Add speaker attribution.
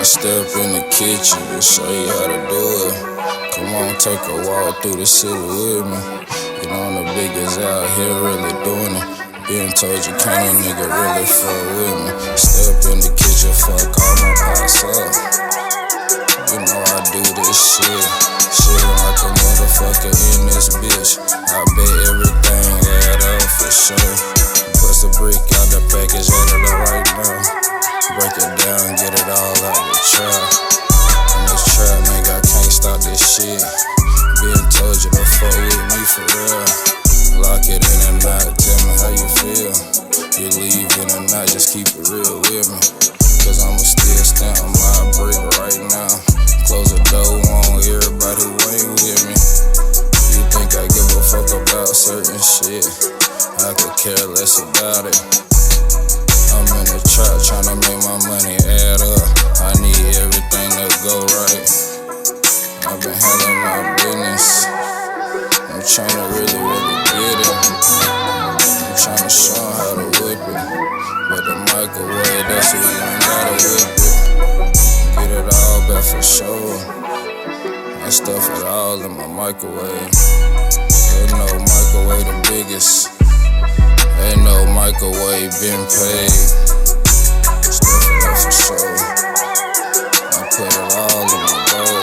Speaker 1: Tryna step in the kitchen and show you how to do it. Come on, take a walk through the city with me. You know the biggest out here really doing it. Been told you can't a nigga really fuck with me. Step in the kitchen, fuck all my pots up. You know I do this shit. Shit like a motherfucker in this bitch. I bet everything add up for sure. Bust a brick out the package, add it up right now. Break it down, get it all out the trap. In this trap, nigga, I can't stop this shit. Been told you to fuck with me for real. Lock it in and not tell me how you feel. You leave in and not, just keep it real with me. Cause I'ma still stand on my brick right now. Close the door on everybody who ain't with me. You think I give a fuck about certain shit? I could care less about it. I'm in the trap tryna make my money add up. I need everything to go right. I've been handling my business. I'm tryna really get it. I'm tryna show 'em how to whip it. But the microwave, that's what you ain't gotta whip it. Get it all back for sure. I stuff it all in my microwave. Ain't no microwave the biggest. Ain't no microwave been paid. Stuff it up for sure. I put it all in my bowl.